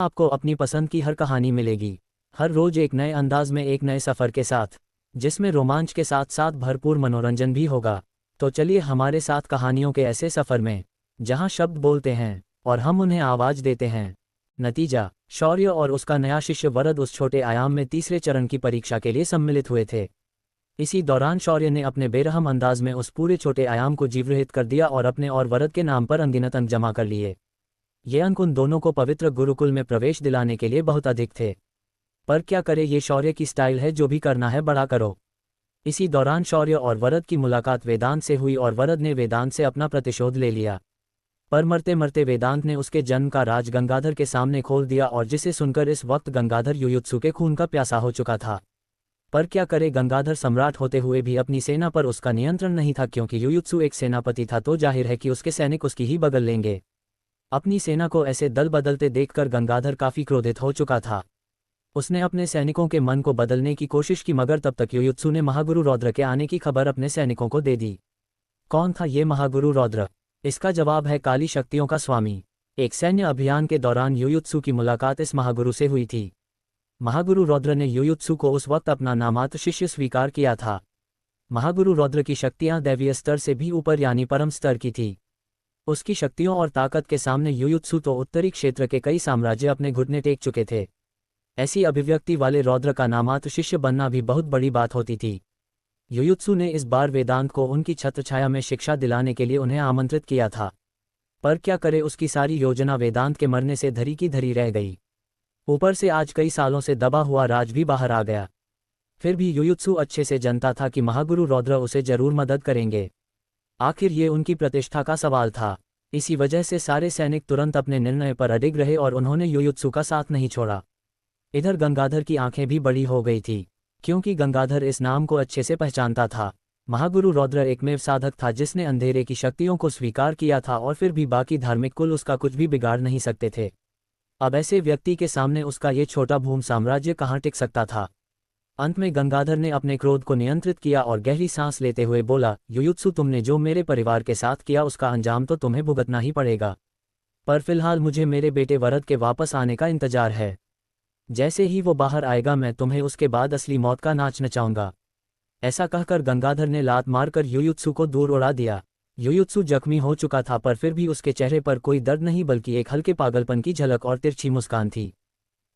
आपको अपनी पसंद की हर कहानी मिलेगी, हर रोज एक नए अंदाज में एक नए सफ़र के साथ, जिसमें रोमांच के साथ साथ भरपूर मनोरंजन भी होगा। तो चलिए हमारे साथ कहानियों के ऐसे सफ़र में, जहां शब्द बोलते हैं और हम उन्हें आवाज़ देते हैं। नतीजा, शौर्य और उसका नया शिष्य वरद उस छोटे आयाम में तीसरे चरण की परीक्षा के लिए सम्मिलित हुए थे। इसी दौरान शौर्य ने अपने बेरहम अंदाज में उस पूरे छोटे आयाम को जीवरहित कर दिया और अपने और वरद के नाम पर अनगिनत अंक जमा कर लिए। ये अंक उन दोनों को पवित्र गुरुकुल में प्रवेश दिलाने के लिए बहुत अधिक थे। पर क्या करे, ये शौर्य की स्टाइल है, जो भी करना है बड़ा करो। इसी दौरान शौर्य और वरद की मुलाकात वेदांत से हुई और वरद ने वेदांत से अपना प्रतिशोध ले लिया। पर मरते मरते वेदांत ने उसके जन्म का राज गंगाधर के सामने खोल दिया, और जिसे सुनकर इस वक्त गंगाधर युयुत्सु के खून का प्यासा हो चुका था। पर क्या करे, गंगाधर सम्राट होते हुए भी अपनी सेना पर उसका नियंत्रण नहीं था, क्योंकि युयुत्सु एक सेनापति था तो जाहिर है कि उसके सैनिक उसकी ही बगल लेंगे। अपनी सेना को ऐसे दल बदलते देखकर गंगाधर काफी क्रोधित हो चुका था। उसने अपने सैनिकों के मन को बदलने की कोशिश की, मगर तब तक युयुत्सु ने महागुरु रौद्र के आने की खबर अपने सैनिकों को दे दी। कौन था ये महागुरु रौद्र? इसका जवाब है काली शक्तियों का स्वामी। एक सैन्य अभियान के दौरान युयुत्सु की मुलाकात इस महागुरु से हुई थी। महागुरु रौद्र ने युयुत्सु को उस वक्त अपना नामात्र शिष्य स्वीकार किया था। महागुरु रौद्र की शक्तियां दैवीय स्तर से भी ऊपर यानी परम स्तर की थी। उसकी शक्तियों और ताकत के सामने युयुत्सु तो उत्तरी क्षेत्र के कई साम्राज्य अपने घुटने टेक चुके थे। ऐसी अभिव्यक्ति वाले रौद्र का नामात्र शिष्य बनना भी बहुत बड़ी बात होती थी। युयुत्सु ने इस बार वेदांत को उनकी छत्रछाया में शिक्षा दिलाने के लिए उन्हें आमंत्रित किया था। पर क्या करे, उसकी सारी योजना वेदांत के मरने से धरी की धरी रह गई। ऊपर से आज कई सालों से दबा हुआ राज भी बाहर आ गया। फिर भी युयुत्सु अच्छे से जानता था कि महागुरु रौद्र उसे जरूर मदद करेंगे। आखिर ये उनकी प्रतिष्ठा का सवाल था। इसी वजह से सारे सैनिक तुरंत अपने निर्णय पर अडिग रहे और उन्होंने युयुत्सु का साथ नहीं छोड़ा। इधर गंगाधर की आंखें भी बड़ी हो गई थी, क्योंकि गंगाधर इस नाम को अच्छे से पहचानता था। महागुरु रौद्र एकमेव साधक था जिसने अंधेरे की शक्तियों को स्वीकार किया था, और फिर भी बाकी धार्मिक कुल उसका कुछ भी बिगाड़ नहीं सकते थे। अब ऐसे व्यक्ति के सामने उसका ये छोटा भूम साम्राज्य कहाँ टिक सकता था। अंत में गंगाधर ने अपने क्रोध को नियंत्रित किया और गहरी सांस लेते हुए बोला, युयुत्सु, तुमने जो मेरे परिवार के साथ किया उसका अंजाम तो तुम्हें भुगतना ही पड़ेगा। पर फिलहाल मुझे मेरे बेटे वरद के वापस आने का इंतजार है। जैसे ही वो बाहर आएगा मैं तुम्हें उसके बाद असली मौत का नाच नचाऊंगा। ऐसा कहकर गंगाधर ने लात मारकर युयुत्सु को दूर उड़ा दिया। युयुत्सु जख्मी हो चुका था, पर फिर भी उसके चेहरे पर कोई दर्द नहीं बल्कि एक हल्के पागलपन की झलक और तिरछी मुस्कान थी।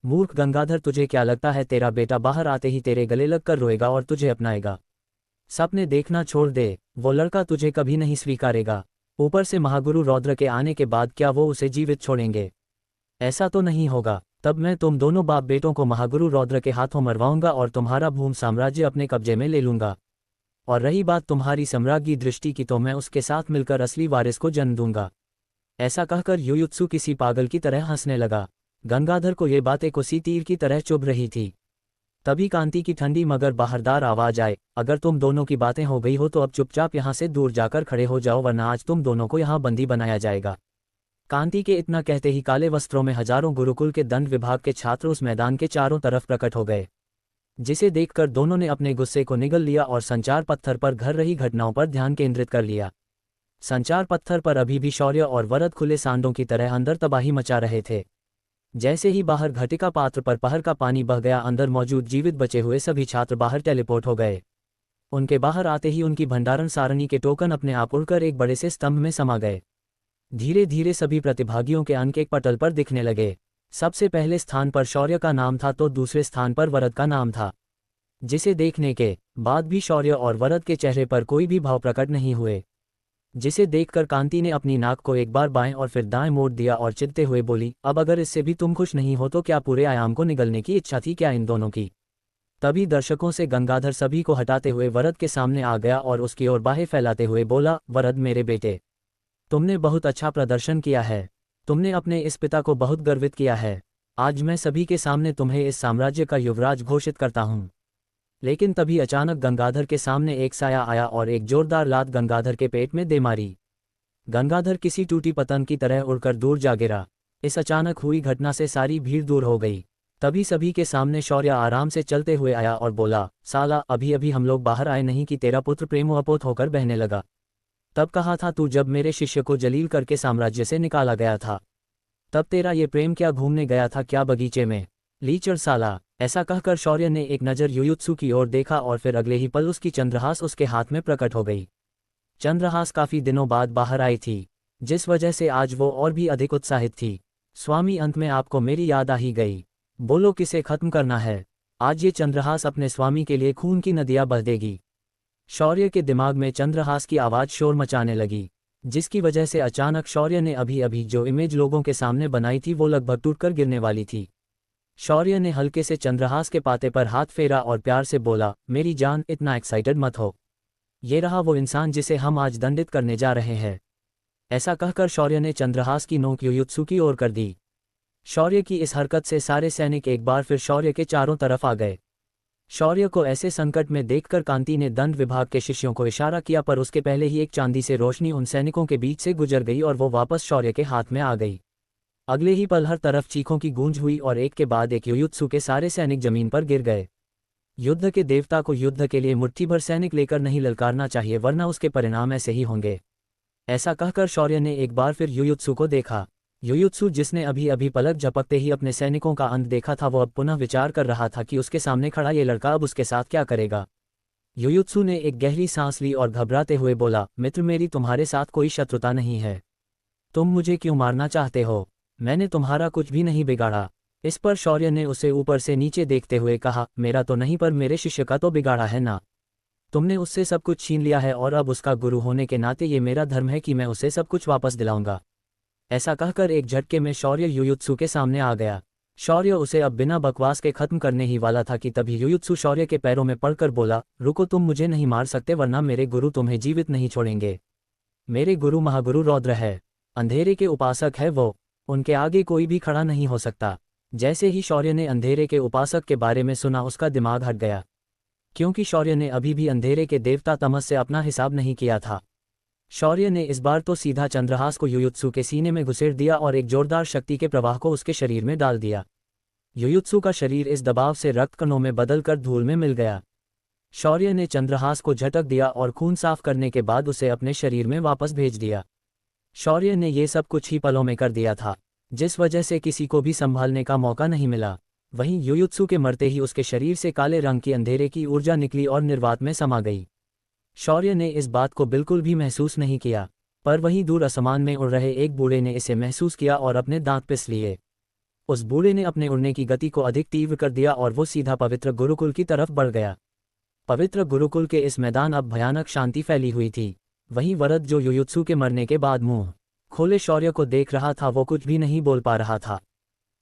मूर्ख गंगाधर, तुझे क्या लगता है तेरा बेटा बाहर आते ही तेरे गले लगकर रोएगा और तुझे अपनाएगा? सपने देखना छोड़ दे, वो लड़का तुझे कभी नहीं स्वीकारेगा। ऊपर से महागुरु रौद्र के आने के बाद क्या वो उसे जीवित छोड़ेंगे? ऐसा तो नहीं होगा। तब मैं तुम दोनों बाप बेटों को महागुरु रौद्र के हाथों मरवाऊंगा और तुम्हारा भूम साम्राज्य अपने कब्जे में ले लूंगा। और रही बात तुम्हारी सम्राज्ञी दृष्टि की, तो मैं उसके साथ मिलकर असली वारिस को जन्म दूंगा। ऐसा कहकर युयुत्सु किसी पागल की तरह हंसने लगा। गंगाधर को ये बातें कोसी तीर की तरह चुभ रही थी। तभी कांति की ठंडी मगर बाहरदार आवाज आए, अगर तुम दोनों की बातें हो गई हो तो अब चुपचाप यहाँ से दूर जाकर खड़े हो जाओ, वरना आज तुम दोनों को यहाँ बंदी बनाया जाएगा। कांति के इतना कहते ही काले वस्त्रों में हजारों गुरुकुल के दंड विभाग के छात्र उस मैदान के चारों तरफ प्रकट हो गए, जिसे देखकर दोनों ने अपने गुस्से को निगल लिया और संचार पत्थर पर घट रही घटनाओं पर ध्यान केंद्रित कर लिया। संचार पत्थर पर अभी भी शौर्य और वरद खुले सांडों की तरह अंदर तबाही मचा रहे थे। जैसे ही बाहर घटिका पात्र पर पहर का पानी बह गया, अंदर मौजूद जीवित बचे हुए सभी छात्र बाहर टेलीपोर्ट हो गए। उनके बाहर आते ही उनकी भंडारण सारणी के टोकन अपने आप उड़कर एक बड़े से स्तंभ में समा गए। धीरे धीरे सभी प्रतिभागियों के अंक एक पटल पर दिखने लगे। सबसे पहले स्थान पर शौर्य का नाम था तो दूसरे स्थान पर वरद का नाम था, जिसे देखने के बाद भी शौर्य और वरद के चेहरे पर कोई भी भाव प्रकट नहीं हुए। जिसे देखकर कांति ने अपनी नाक को एक बार बाएं और फिर दाएं मोड़ दिया और चिढ़ते हुए बोली, अब अगर इससे भी तुम खुश नहीं हो तो क्या पूरे आयाम को निगलने की इच्छा थी क्या इन दोनों की? तभी दर्शकों से गंगाधर सभी को हटाते हुए वरद के सामने आ गया और उसकी ओर बाहें फैलाते हुए बोला, वरद मेरे बेटे, तुमने बहुत अच्छा प्रदर्शन किया है। तुमने अपने इस पिता को बहुत गर्वित किया है। आज मैं सभी के सामने तुम्हें इस साम्राज्य का युवराज घोषित करता हूँ। लेकिन तभी अचानक गंगाधर के सामने एक साया आया और एक जोरदार लात गंगाधर के पेट में दे मारी। गंगाधर किसी टूटी पतंग की तरह उड़कर दूर जा गिरा। इस अचानक हुई घटना से सारी भीड़ दूर हो गई। तभी सभी के सामने शौर्य आराम से चलते हुए आया और बोला, साला, अभी अभी हम लोग बाहर आए नहीं कि तेरा पुत्र प्रेमो अपोत होकर बहने लगा। तब कहा था तू जब मेरे शिष्य को जलील करके साम्राज्य से निकाला गया था। तब तेरा ये प्रेम क्या घूमने गया था क्या बगीचे में? लीचड़ साला। ऐसा कहकर शौर्य ने एक नज़र युयुत्सु की ओर देखा और फिर अगले ही पल उसकी चंद्रहास उसके हाथ में प्रकट हो गई। चंद्रहास काफ़ी दिनों बाद बाहर आई थी, जिस वजह से आज वो और भी अधिक उत्साहित थी। स्वामी, अंत में आपको मेरी याद आ ही गई। बोलो किसे खत्म करना है? आज ये चंद्रहास अपने स्वामी के लिए खून की नदियाँ बह देगी। शौर्य के दिमाग में चंद्रहास की आवाज़ शोर मचाने लगी, जिसकी वजह से अचानक शौर्य ने अभी अभी जो इमेज लोगों के सामने बनाई थी वो लगभग टूटकर गिरने वाली थी। शौर्य ने हल्के से चंद्रहास के पाते पर हाथ फेरा और प्यार से बोला, मेरी जान, इतना एक्साइटेड मत हो। ये रहा वो इंसान जिसे हम आज दंडित करने जा रहे हैं। ऐसा कहकर शौर्य ने चंद्रहास की नोक युयुत्सु की ओर कर दी। शौर्य की इस हरकत से सारे सैनिक एक बार फिर शौर्य के चारों तरफ आ गए। शौर्य को ऐसे संकट में देखकर कांति ने दंड विभाग के शिष्यों को इशारा किया, पर उसके पहले ही एक चांदी से रोशनी उन सैनिकों के बीच से गुजर गई और वो वापस शौर्य के हाथ में आ गई। अगले ही पल हर तरफ चीखों की गूंज हुई और एक के बाद एक युयुत्सु के सारे सैनिक जमीन पर गिर गए। युद्ध के देवता को युद्ध के लिए मुट्ठी भर सैनिक लेकर नहीं ललकारना चाहिए, वरना उसके परिणाम ऐसे ही होंगे। ऐसा कहकर शौर्य ने एक बार फिर युयुत्सु को देखा। युयुत्सु, जिसने अभी अभी पलक झपकते ही अपने सैनिकों का अंत देखा था, वो अब पुनः विचार कर रहा था कि उसके सामने खड़ा ये लड़का अब उसके साथ क्या करेगा। युयुत्सु ने एक गहरी सांस ली और घबराते हुए बोला, मित्र, मेरी तुम्हारे साथ कोई शत्रुता नहीं है। तुम मुझे क्यों मारना चाहते हो? मैंने तुम्हारा कुछ भी नहीं बिगाड़ा। इस पर शौर्य ने उसे ऊपर से नीचे देखते हुए कहा, मेरा तो नहीं, पर मेरे शिष्य का तो बिगाड़ा है ना। तुमने उससे सब कुछ छीन लिया है और अब उसका गुरु होने के नाते ये मेरा धर्म है कि मैं उसे सब कुछ वापस दिलाऊंगा। ऐसा कहकर एक झटके में शौर्य युयुत्सु के सामने आ गया। शौर्य उसे अब बिना बकवास के खत्म करने ही वाला था कि तभी युयुत्सु शौर्य के पैरों में पड़कर बोला, रुको, तुम मुझे नहीं मार सकते, वरना मेरे गुरु तुम्हें जीवित नहीं छोड़ेंगे। मेरे गुरु महागुरु रौद्र है, अंधेरे के उपासक है वो, उनके आगे कोई भी खड़ा नहीं हो सकता। जैसे ही शौर्य ने अंधेरे के उपासक के बारे में सुना, उसका दिमाग हट गया, क्योंकि शौर्य ने अभी भी अंधेरे के देवता तमस से अपना हिसाब नहीं किया था। शौर्य ने इस बार तो सीधा चंद्रहास को युयुत्सु के सीने में घुसेड़ दिया और एक जोरदार शक्ति के प्रवाह को उसके शरीर में डाल दिया। युयुत्सु का शरीर इस दबाव से रक्त कणों में बदलकर धूल में मिल गया। शौर्य ने चंद्रहास को झटक दिया और खून साफ करने के बाद उसे अपने शरीर में वापस भेज दिया। शौर्य ने ये सब कुछ ही पलों में कर दिया था, जिस वजह से किसी को भी संभालने का मौका नहीं मिला। वहीं युयुत्सु के मरते ही उसके शरीर से काले रंग की अंधेरे की ऊर्जा निकली और निर्वात में समा गई। शौर्य ने इस बात को बिल्कुल भी महसूस नहीं किया, पर वहीं दूर आसमान में उड़ रहे एक बूढ़े ने इसे महसूस किया और अपने दांत पिस लिए। उस बूढ़े ने अपने उड़ने की गति को अधिक तीव्र कर दिया और वो सीधा पवित्र गुरुकुल की तरफ बढ़ गया। पवित्र गुरुकुल के इस मैदान अब भयानक शांति फैली हुई थी। वहीं वरद, जो युयुत्सु के मरने के बाद मुंह खोले शौर्य को देख रहा था, वो कुछ भी नहीं बोल पा रहा था।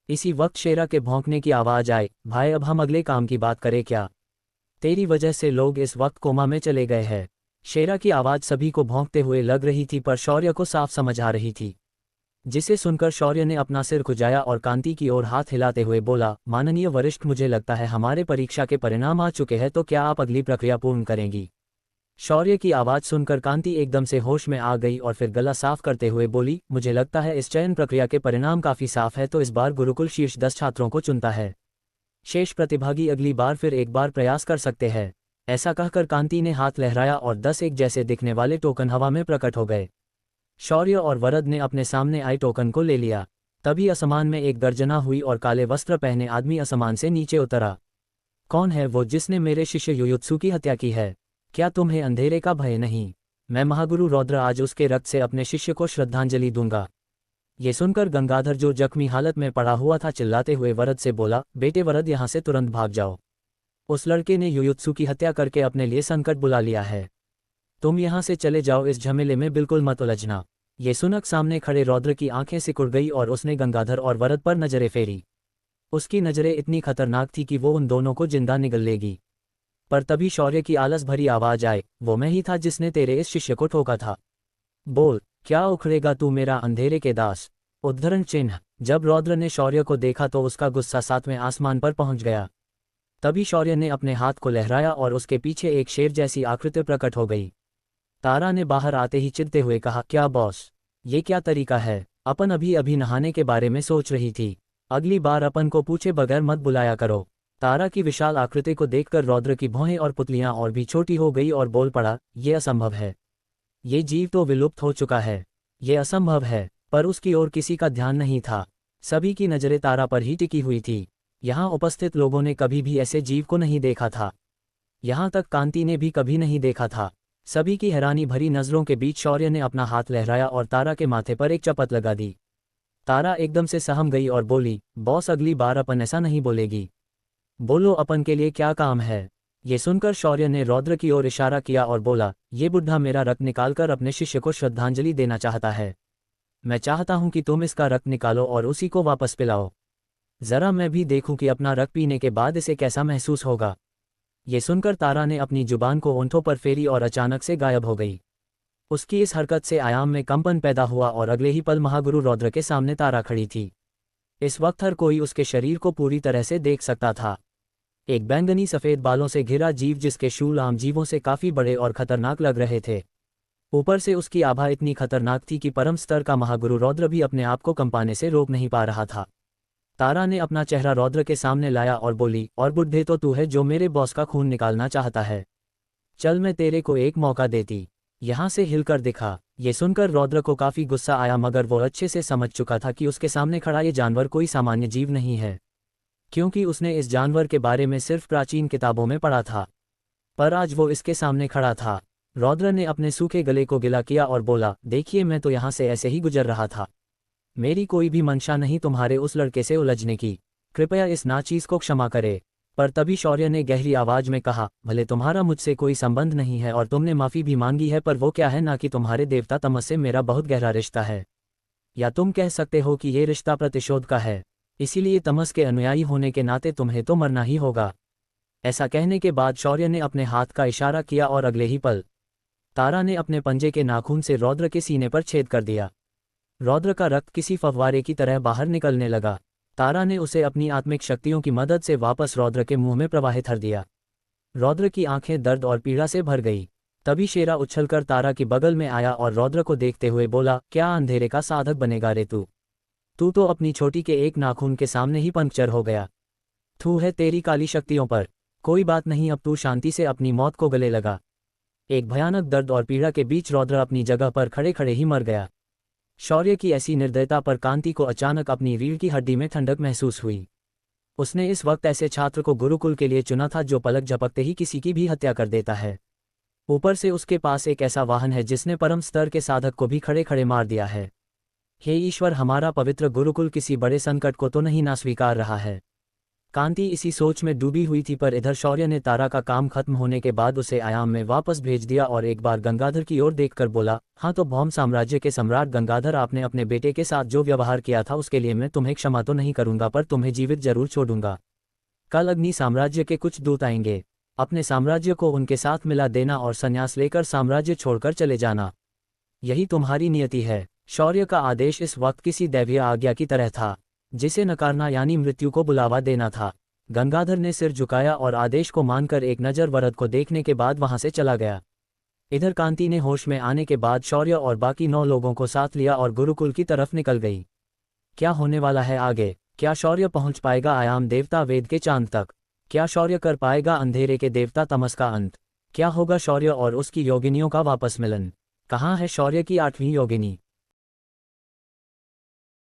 इसी वक्त शेरा के भौंकने की आवाज़ आई, भाई अब हम अगले काम की बात करें क्या? तेरी वजह से लोग इस वक्त कोमा में चले गए हैं। शेरा की आवाज़ सभी को भौंकते हुए लग रही थी, पर शौर्य को साफ समझ आ रही थी, जिसे सुनकर शौर्य ने अपना सिर खुजाया और कांति की ओर हाथ हिलाते हुए बोला, माननीय वरिष्ठ, मुझे लगता है हमारे परीक्षा के परिणाम आ चुके हैं, तो क्या आप अगली प्रक्रिया पूर्ण करेंगी? शौर्य की आवाज़ सुनकर कांति एकदम से होश में आ गई और फिर गला साफ करते हुए बोली, मुझे लगता है इस चयन प्रक्रिया के परिणाम काफ़ी साफ है, तो इस बार गुरुकुल शीर्ष 10 छात्रों को चुनता है। शेष प्रतिभागी अगली बार फिर एक बार प्रयास कर सकते हैं। ऐसा कहकर कांति ने हाथ लहराया और 10 एक जैसे दिखने वाले टोकन हवा में प्रकट हो गए। शौर्य और वरद ने अपने सामने आए टोकन को ले लिया। तभी आसमान में एक गर्जना हुई और काले वस्त्र पहने आदमी आसमान से नीचे उतरा। कौन है वो जिसने मेरे शिष्य युयुत्सु की हत्या की है? क्या तुम्हें अंधेरे का भय नहीं? मैं महागुरु रौद्र आज उसके रक्त से अपने शिष्य को श्रद्धांजलि दूंगा। ये सुनकर गंगाधर, जो जख्मी हालत में पड़ा हुआ था, चिल्लाते हुए वरद से बोला, बेटे वरद, यहाँ से तुरंत भाग जाओ। उस लड़के ने युयुत्सु की हत्या करके अपने लिए संकट बुला लिया है। तुम यहाँ से चले जाओ, इस झमेले में बिल्कुल मत उलझना। ये सुनक सामने खड़े रौद्र की आंखें सिकुड़ गई और उसने गंगाधर और वरद पर नजरें फेरी। उसकी नजरें इतनी खतरनाक थी कि वो उन दोनों को जिंदा निगल लेगी। पर तभी शौर्य की आलस भरी आवाज आए, वो मैं ही था जिसने तेरे इस शिष्य को ठोका था। बोल, क्या उखड़ेगा तू मेरा अंधेरे के दास? उद्धरण चिन्ह। जब रौद्र ने शौर्य को देखा तो उसका गुस्सा 7वें आसमान पर पहुंच गया। तभी शौर्य ने अपने हाथ को लहराया और उसके पीछे एक शेर जैसी आकृति प्रकट हो गई। तारा ने बाहर आते ही चिढ़ते हुए कहा, क्या बॉस, ये क्या तरीका है? अपन अभी अभी नहाने के बारे में सोच रही थी, अगली बार अपन को पूछे बगैर मत बुलाया करो। तारा की विशाल आकृति को देखकर रौद्र की भौहें और पुतलियां और भी छोटी हो गई और बोल पड़ा, ये असंभव है। ये जीव तो विलुप्त हो चुका है, ये असंभव है। पर उसकी ओर किसी का ध्यान नहीं था। सभी की नज़रें तारा पर ही टिकी हुई थी। यहाँ उपस्थित लोगों ने कभी भी ऐसे जीव को नहीं देखा था। यहाँ तक कांति ने भी कभी नहीं देखा था। सभी की हैरानी भरी नज़रों के बीच शौर्य ने अपना हाथ लहराया और तारा के माथे पर एक चपत लगा दी। तारा एकदम से सहम गई और बोली, बॉस अगली बार अपन ऐसा नहीं बोलेगी। बोलो अपन के लिए क्या काम है। ये सुनकर शौर्य ने रौद्र की ओर इशारा किया और बोला, ये बुढ़ा मेरा रक्त निकालकर अपने शिष्य को श्रद्धांजलि देना चाहता है। मैं चाहता हूं कि तुम इसका रक्त निकालो और उसी को वापस पिलाओ। जरा मैं भी देखूं कि अपना रक्त पीने के बाद इसे कैसा महसूस होगा। ये सुनकर तारा ने अपनी जुबान को होंठों पर फेरी और अचानक से गायब हो गई। उसकी इस हरकत से आयाम में कंपन पैदा हुआ और अगले ही पल महागुरु रौद्र के सामने तारा खड़ी थी। इस वक्त हर कोई उसके शरीर को पूरी तरह से देख सकता था। एक बैंगनी सफ़ेद बालों से घिरा जीव जिसके शूल आम जीवों से काफ़ी बड़े और खतरनाक लग रहे थे। ऊपर से उसकी आभा इतनी खतरनाक थी कि परम स्तर का महागुरु रौद्र भी अपने आप को कंपाने से रोक नहीं पा रहा था। तारा ने अपना चेहरा रौद्र के सामने लाया और बोली, और बुढ़े तो तू है जो मेरे बॉस का खून निकालना चाहता है। चल मैं तेरे को एक मौका देती, यहाँ से हिलकर दिखा। ये सुनकर रौद्र को काफ़ी गुस्सा आया, मगर वो अच्छे से समझ चुका था कि उसके सामने खड़ा ये जानवर कोई सामान्य जीव नहीं है, क्योंकि उसने इस जानवर के बारे में सिर्फ प्राचीन किताबों में पढ़ा था। पर आज वो इसके सामने खड़ा था। रौद्र ने अपने सूखे गले को गिला किया और बोला, देखिए मैं तो यहाँ से ऐसे ही गुजर रहा था। मेरी कोई भी मंशा नहीं तुम्हारे उस लड़के से उलझने की। कृपया इस नाचीज को क्षमा करे। पर तभी शौर्य ने गहरी आवाज में कहा, भले तुम्हारा मुझसे कोई संबंध नहीं है और तुमने माफ़ी भी मांगी है, पर वो क्या है ना कि तुम्हारे देवता तमस से मेरा बहुत गहरा रिश्ता है। या तुम कह सकते हो कि ये रिश्ता प्रतिशोध का है, इसीलिए तमस के अनुयायी होने के नाते तुम्हें तो मरना ही होगा। ऐसा कहने के बाद शौर्य ने अपने हाथ का इशारा किया और अगले ही पल तारा ने अपने पंजे के नाखून से रौद्र के सीने पर छेद कर दिया। रौद्र का रक्त किसी फव्वारे की तरह बाहर निकलने लगा। तारा ने उसे अपनी आत्मिक शक्तियों की मदद से वापस रौद्र के मुंह में प्रवाहित कर दिया। रौद्र की आंखें दर्द और पीड़ा से भर गई। तभी शेरा उछलकर तारा की बगल में आया और रौद्र को देखते हुए बोला, क्या अंधेरे का साधक बनेगा रे तू? तू तो अपनी छोटी के एक नाखून के सामने ही पंक्चर हो गया। थू है तेरी काली शक्तियों पर। कोई बात नहीं, अब तू शांति से अपनी मौत को गले लगा। एक भयानक दर्द और पीड़ा के बीच रौद्र अपनी जगह पर खड़े खड़े ही मर गया। शौर्य की ऐसी निर्दयता पर कांति को अचानक अपनी रीढ़ की हड्डी में ठंडक महसूस हुई। उसने इस वक्त ऐसे छात्र को गुरुकुल के लिए चुना था जो पलक झपकते ही किसी की भी हत्या कर देता है। ऊपर से उसके पास एक ऐसा वाहन है जिसने परम स्तर के साधक को भी खड़े खड़े मार दिया है। हे ईश्वर, हमारा पवित्र गुरुकुल किसी बड़े संकट को तो नहीं ना स्वीकार रहा है। कांति इसी सोच में डूबी हुई थी, पर इधर शौर्य ने तारा का काम खत्म होने के बाद उसे आयाम में वापस भेज दिया और एक बार गंगाधर की ओर देखकर बोला, हाँ तो भौम साम्राज्य के सम्राट गंगाधर, आपने अपने बेटे के साथ जो व्यवहार किया था उसके लिए मैं तुम्हें क्षमा तो नहीं करूंगा, पर तुम्हें जीवित जरूर छोड़ूंगा। कल अग्नि साम्राज्य के कुछ दूत आएंगे। अपने साम्राज्य को उनके साथ मिला देना और संन्यास लेकर साम्राज्य छोड़कर चले जाना। यही तुम्हारी नियति है। शौर्य का आदेश इस वक्त किसी दैवीय आज्ञा की तरह था, जिसे नकारना यानी मृत्यु को बुलावा देना था। गंगाधर ने सिर झुकाया और आदेश को मानकर एक नज़र वरद को देखने के बाद वहां से चला गया। इधर कांति ने होश में आने के बाद शौर्य और बाकी 9 लोगों को साथ लिया और गुरुकुल की तरफ निकल गई। क्या होने वाला है आगे? क्या शौर्य पहुंच पाएगा आयाम देवता वेद के चांद तक? क्या शौर्य कर पाएगा अंधेरे के देवता तमस का अंत? क्या होगा शौर्य और उसकी योगिनियों का वापस मिलन? कहाँ है शौर्य की 8वीं योगिनी?